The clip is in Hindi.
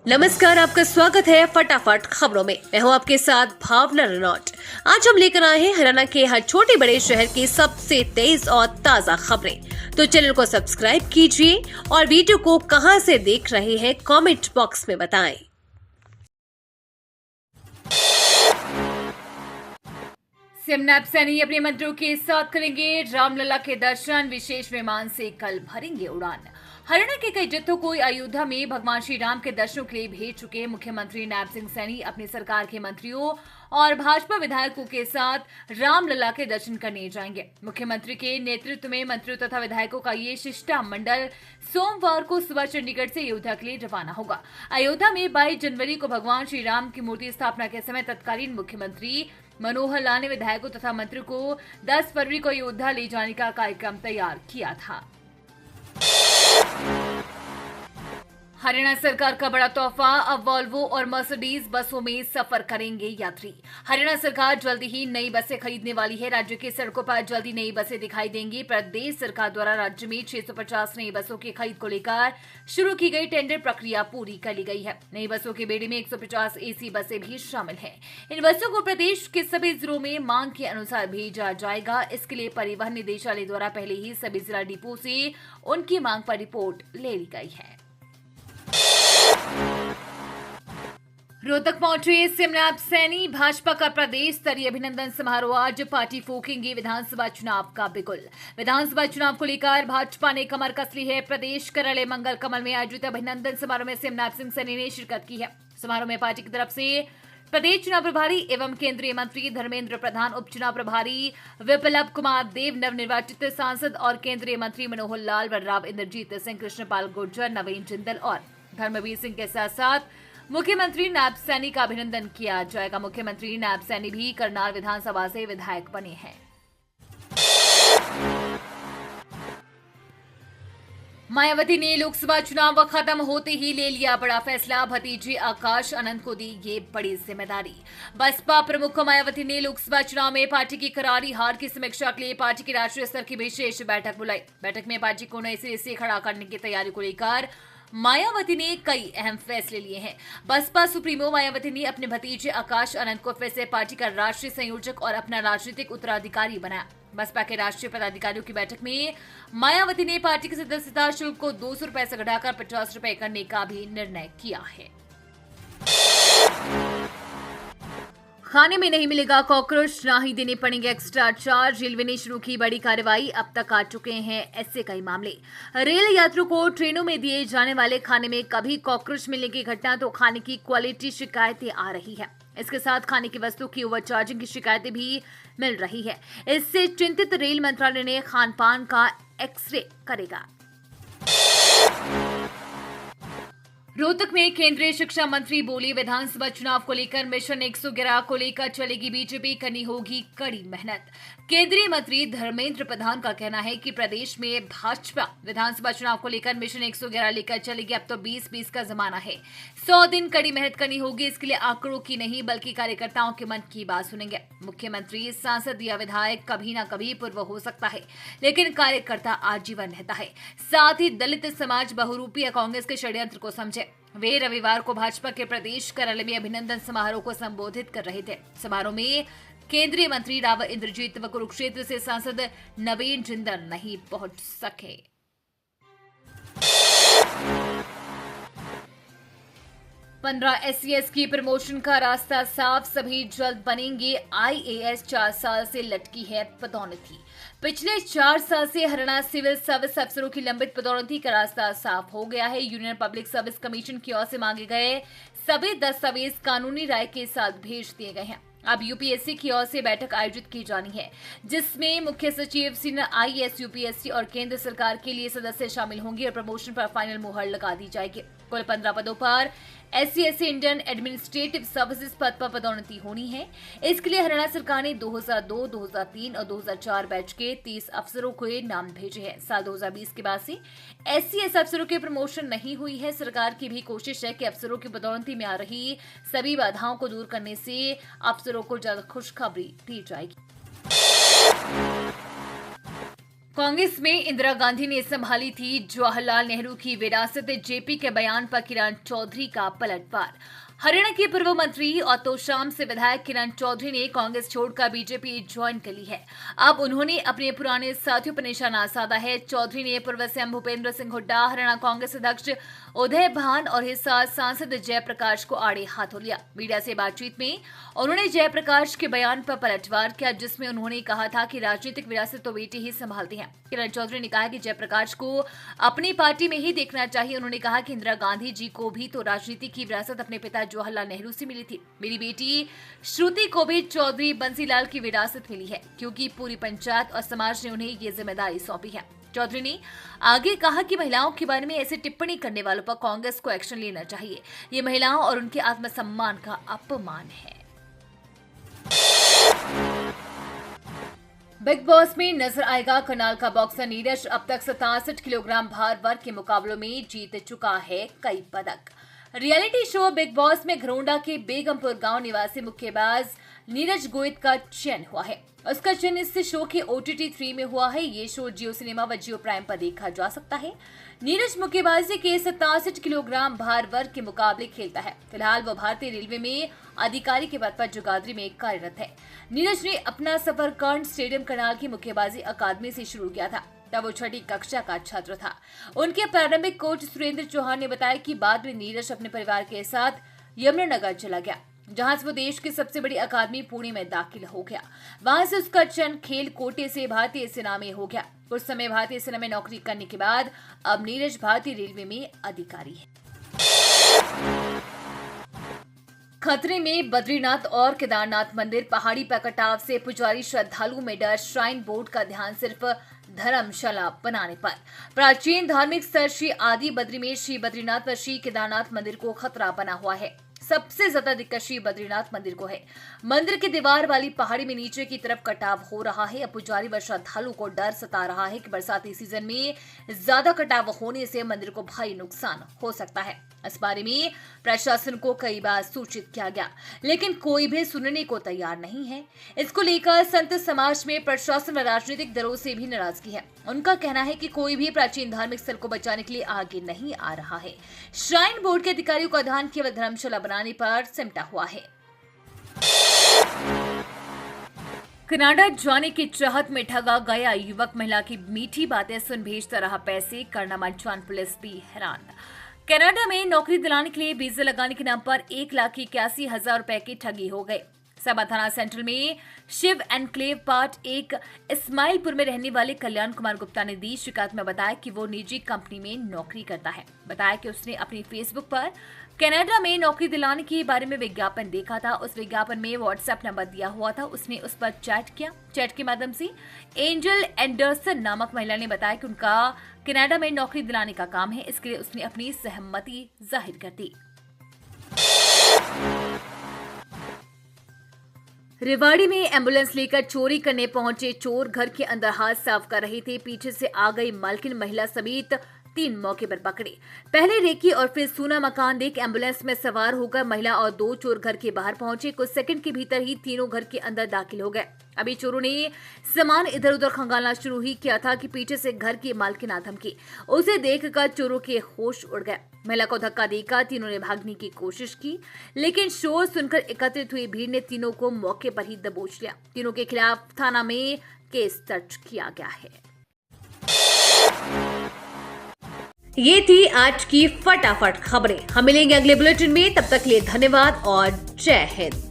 नमस्कार, आपका स्वागत है फटाफट खबरों में। मैं हूं आपके साथ भावना रनौट। आज हम लेकर आए हैं हरियाणा के हर छोटे बड़े शहर की सबसे तेज और ताजा खबरें। तो चैनल को सब्सक्राइब कीजिए और वीडियो को कहां से देख रहे हैं कमेंट बॉक्स में बताएं। सीएम नैब सैनी अपने मंत्रियों के साथ करेंगे रामलला के दर्शन। विशेष विमान से कल भरेंगे उड़ान। हरियाणा के कई जत्थों को अयोध्या में भगवान श्री राम के दर्शनों के लिए भेज चुके मुख्यमंत्री नैब सिंह सैनी अपनी सरकार के मंत्रियों और भाजपा विधायकों के साथ रामलला के दर्शन करने जाएंगे। मुख्यमंत्री के नेतृत्व में मंत्रियों तथा विधायकों का ये शिष्टमंडल सोमवार को सुबह चंडीगढ़ से अयोध्या के लिए रवाना होगा। अयोध्या में 22 जनवरी को भगवान श्री राम की मूर्ति स्थापना के समय तत्कालीन मुख्यमंत्री मनोहर लाल ने विधायकों तथा मंत्रियों को 10 फरवरी को अयोध्या ले जाने का कार्यक्रम तैयार किया था। हरियाणा सरकार का बड़ा तोहफा, अब वॉल्वो और मर्सिडीज बसों में सफर करेंगे यात्री। हरियाणा सरकार जल्दी ही नई बसें खरीदने वाली है। राज्य की सड़कों पर जल्दी नई बसें दिखाई देंगी। प्रदेश सरकार द्वारा राज्य में 650 नई बसों की खरीद को लेकर शुरू की गई टेंडर प्रक्रिया पूरी कर ली गई है। नई बसों के बेड़े में 150 एसी बसें भी शामिल हैं। इन बसों को प्रदेश के सभी जिलों में मांग के अनुसार भेजा जाएगा। इसके लिए परिवहन निदेशालय द्वारा पहले ही सभी जिला डिपो से उनकी मांग पर रिपोर्ट ले ली गई है। रोहतक पहुंचे सीएम नैब सैनी। भाजपा का प्रदेश स्तरीय अभिनंदन समारोह। आज पार्टी फूकेंगे विधानसभा चुनाव का बिगुल। विधानसभा चुनाव को लेकर भाजपा ने कमर कस ली है। प्रदेश कार्यालय मंगल कमल में आयोजित अभिनंदन समारोह में सीएम नैब सिंह सैनी ने शिरकत की है। समारोह में पार्टी की तरफ से प्रदेश चुनाव प्रभारी एवं केंद्रीय मंत्री धर्मेंद्र प्रधान, उप चुनाव प्रभारी विप्लव कुमार देव, नवनिर्वाचित सांसद और केंद्रीय मंत्री मनोहर लाल, बलराव, इंद्रजीत सिंह, कृष्णपाल गुर्जर, नवीन जिंदल और धर्मवीर सिंह के साथ साथ मुख्यमंत्री नैब सैनी का अभिनंदन किया जाएगा। मुख्यमंत्री नैब सैनी भी करनाल विधानसभा से विधायक बने हैं। मायावती ने लोकसभा चुनाव खत्म होते ही ले लिया बड़ा फैसला। भतीजे आकाश आनंद को दी ये बड़ी जिम्मेदारी। बसपा प्रमुख मायावती ने लोकसभा चुनाव में पार्टी की करारी हार की समीक्षा के लिए पार्टी की राष्ट्रीय स्तर की विशेष बैठक बुलाई। बैठक में पार्टी को नए सिरे से खड़ा करने की तैयारी को लेकर मायावती ने कई अहम फैसले लिए हैं। बसपा सुप्रीमो मायावती ने अपने भतीजे आकाश आनंद को फिर से पार्टी का राष्ट्रीय संयोजक और अपना राजनीतिक उत्तराधिकारी बनाया। बसपा के राष्ट्रीय पदाधिकारियों की बैठक में मायावती ने पार्टी की सदस्यता शुल्क को 200 रुपए से घटाकर 50 रुपए करने का भी निर्णय किया है। खाने में नहीं मिलेगा कॉकरोच, ना ही देने पड़ेंगे एक्स्ट्रा चार्ज। रेलवे ने शुरू की बड़ी कार्रवाई। अब तक आ चुके हैं ऐसे कई मामले। रेल यात्रियों को ट्रेनों में दिए जाने वाले खाने में कभी कॉकरोच मिलने की घटना तो खाने की क्वालिटी शिकायतें आ रही है। इसके साथ खाने की वस्तु की ओवरचार्जिंग की शिकायतें भी मिल रही है। इससे चिंतित रेल मंत्रालय ने खान पान का एक्सरे करेगा। रोहतक में केंद्रीय शिक्षा मंत्री बोले, विधानसभा चुनाव को लेकर मिशन 111 को लेकर चलेगी बीजेपी, करनी होगी कड़ी मेहनत। केंद्रीय मंत्री धर्मेंद्र प्रधान का कहना है कि प्रदेश में भाजपा विधानसभा चुनाव को लेकर मिशन 111 लेकर चलेगी। अब तो 20-20 का जमाना है। 100 दिन कड़ी मेहनत करनी होगी। इसके लिए आंकड़ों की नहीं बल्कि कार्यकर्ताओं के मन की बात सुनेंगे। मुख्यमंत्री, सांसद या विधायक कभी न कभी पूर्व हो सकता है, लेकिन कार्यकर्ता आजीवन रहता है। साथ ही दलित समाज बहुरूपी या कांग्रेस के षड्यंत्र को समझे। वे रविवार को भाजपा के प्रदेश कार्यालय में अभिनंदन समारोह को संबोधित कर रहे थे। समारोह में केंद्रीय मंत्री राव इंद्रजीत व कुरुक्षेत्र से सांसद नवीन जिंदल नहीं पहुंच सके। पंद्रह SCS की प्रमोशन का रास्ता साफ, सभी जल्द बनेंगे IAS। 4 साल से लटकी है पदोन्नति। पिछले 4 साल से हरियाणा सिविल सर्विस अफसरों की लंबित पदोन्नति का रास्ता साफ हो गया है। यूनियन पब्लिक सर्विस कमीशन की ओर से मांगे गए सभी दस्तावेज कानूनी राय के साथ भेज दिए गए हैं। अब यूपीएससी की ओर से बैठक आयोजित की जानी है, जिसमें मुख्य सचिव, सीनियर IAS यूपीएससी और केंद्र सरकार के लिए सदस्य शामिल होंगे और प्रमोशन पर फाइनल मुहर लगा दी जाएगी। कुल 15 पदों पर SCSC इंडियन एडमिनिस्ट्रेटिव सर्विसेज पद पर पदोन्नति होनी है। इसके लिए हरियाणा सरकार ने 2002, 2003 और 2004 बैच के 30 अफसरों के नाम भेजे हैं। साल 2020 के बाद से SCS अफसरों के प्रमोशन नहीं हुई है। सरकार की भी कोशिश है कि अफसरों की पदोन्नति में आ रही सभी बाधाओं को दूर करने से अफसरों को जल्द खुशखबरी दी जाएगी। कांग्रेस में इंदिरा गांधी ने संभाली थी जवाहरलाल नेहरू की विरासत, जेपी के बयान पर किरण चौधरी का पलटवार। हरियाणा के पूर्व मंत्री और तोशाम से विधायक किरण चौधरी ने कांग्रेस छोड़कर बीजेपी ज्वाइन कर ली है। अब उन्होंने अपने पुराने साथियों पर निशाना साधा है। चौधरी ने पूर्व सीएम भूपेंद्र सिंह हुड्डा, हरियाणा कांग्रेस अध्यक्ष उदय भान और हिसार सांसद जयप्रकाश को आड़े हाथों लिया। मीडिया से बातचीत में उन्होंने जयप्रकाश के बयान पर पलटवार किया, जिसमें उन्होंने कहा था कि राजनीतिक विरासत तो बेटे ही संभालती हैं। किरण चौधरी ने कहा कि जयप्रकाश को अपनी पार्टी में ही देखना चाहिए। उन्होंने कहा कि इंदिरा गांधी जी को भी तो राजनीति की विरासत अपने पिता जवाहरलाल नेहरू से मिली थी। मेरी बेटी श्रुति को भी चौधरी बंसीलाल की विरासत मिली है, क्योंकि पूरी पंचायत और समाज ने उन्हें ये जिम्मेदारी सौंपी है। चौधरी ने आगे कहा कि महिलाओं के बारे में ऐसे टिप्पणी करने वालों पर कांग्रेस को एक्शन लेना चाहिए। ये महिलाओं और उनके आत्मसम्मान का अपमान है। बिग बॉस में नजर आएगा करनाल का बॉक्सर नीरज। अब तक 67 किलोग्राम भार वर्ग के मुकाबलों में जीत चुका है कई पदक। रियलिटी शो बिग बॉस में घरोंडा के बेगमपुर गांव निवासी मुक्केबाज नीरज गोयत का चयन हुआ है। उसका चयन इस शो के OTT 3 में हुआ है। ये शो जियो सिनेमा व जियो प्राइम पर देखा जा सकता है। नीरज मुक्केबाजी के 67 किलोग्राम भार वर्ग के मुकाबले खेलता है। फिलहाल वो भारतीय रेलवे में अधिकारी के पद पर जगाधरी में कार्यरत है। नीरज ने अपना सफर कर्ण स्टेडियम करनाल की मुक्केबाजी अकादमी से शुरू किया था। तब वो 6ठी कक्षा का छात्र था। उनके प्रारंभिक कोच सुरेंद्र चौहान ने बताया कि बाद में नीरज अपने परिवार के साथ यमुनानगर चला गया, जहां से वो देश की सबसे बड़ी अकादमी पुणे में दाखिल हो गया। वहां से उसका चयन खेल कोटे से भारतीय सेना में हो गया। कुछ समय भारतीय सेना में नौकरी करने के बाद अब नीरज भारतीय रेलवे में अधिकारी है। खतरे में बद्रीनाथ और केदारनाथ मंदिर। पहाड़ी पर कटाव से पुजारी श्रद्धालुओं में डर। श्राइन बोर्ड का ध्यान सिर्फ धर्मशाला बनाने पर। प्राचीन धार्मिक स्थल श्री आदि बद्री में श्री बद्रीनाथ व श्री केदारनाथ मंदिर को खतरा बना हुआ है। सबसे ज्यादा दिक्कत श्री बद्रीनाथ मंदिर को है। मंदिर की दीवार वाली पहाड़ी में नीचे की तरफ कटाव हो रहा है। अब पुजारी व श्रद्धालु को डर सता रहा है कि बरसाती सीजन में ज्यादा कटाव होने से मंदिर को भारी नुकसान हो सकता है। इस बारे में प्रशासन को कई बार सूचित किया गया, लेकिन कोई भी सुनने को तैयार नहीं है। इसको लेकर संत समाज में प्रशासन व राजनीतिक दलों से भी नाराजगी है। उनका कहना है कि कोई भी प्राचीन धार्मिक स्थल को बचाने के लिए आगे नहीं आ रहा है। श्राइन बोर्ड के अधिकारियों का ध्यान केवल धर्मशाला बनाने पर सिमटा हुआ है। कनाडा जाने की चाहत में ठगा गया युवक। महिला की मीठी बातें सुन भेजता रहा पैसे। करनामा जॉन पुलिस भी हैरान। कनाडा में नौकरी दिलाने के लिए वीजा लगाने के नाम पर 1,81,000 रुपए की ठगी हो गए। सभा थाना सेंट्रल में शिव एनक्लेव पार्ट 1 इस्माइलपुर में रहने वाले कल्याण कुमार गुप्ता ने दी शिकायत में बताया कि वो निजी कंपनी में नौकरी करता है। बताया कि उसने अपनी फेसबुक पर कनाडा में नौकरी दिलाने के बारे में विज्ञापन देखा था। उस विज्ञापन में व्हाट्सएप नंबर दिया हुआ था। उसने उस पर चैट किया। चैट के माध्यम से एंजल एंडरसन नामक महिला ने बताया कि उनका कनाडा में नौकरी दिलाने का काम है। इसके लिए उसने अपनी सहमति जाहिर कर दी। रेवाड़ी में एम्बुलेंस लेकर चोरी करने पहुंचे चोर घर के अंदर हाथ साफ कर रहे थे। पीछे से आ गई मालकिन महिला समेत 3 मौके पर पकड़े। पहले रेकी और फिर सूना मकान देख एम्बुलेंस में सवार होकर महिला और 2 चोर घर के बाहर पहुंचे। कुछ सेकंड के भीतर ही तीनों घर के अंदर दाखिल हो गए। अभी चोरों ने सामान इधर उधर खंगालना शुरू ही किया था कि पीछे से घर की मालकिन आ धमकी। उसे देखकर चोरों के होश उड़ गए। महिला को धक्का देकर तीनों ने भागने की कोशिश की, लेकिन शोर सुनकर एकत्रित हुई भीड़ ने तीनों को मौके पर ही दबोच लिया। तीनों के खिलाफ थाना में केस दर्ज किया गया है। ये थी आज की फटाफट खबरें। हम मिलेंगे अगले बुलेटिन में। तब तक के लिए धन्यवाद और जय हिंद।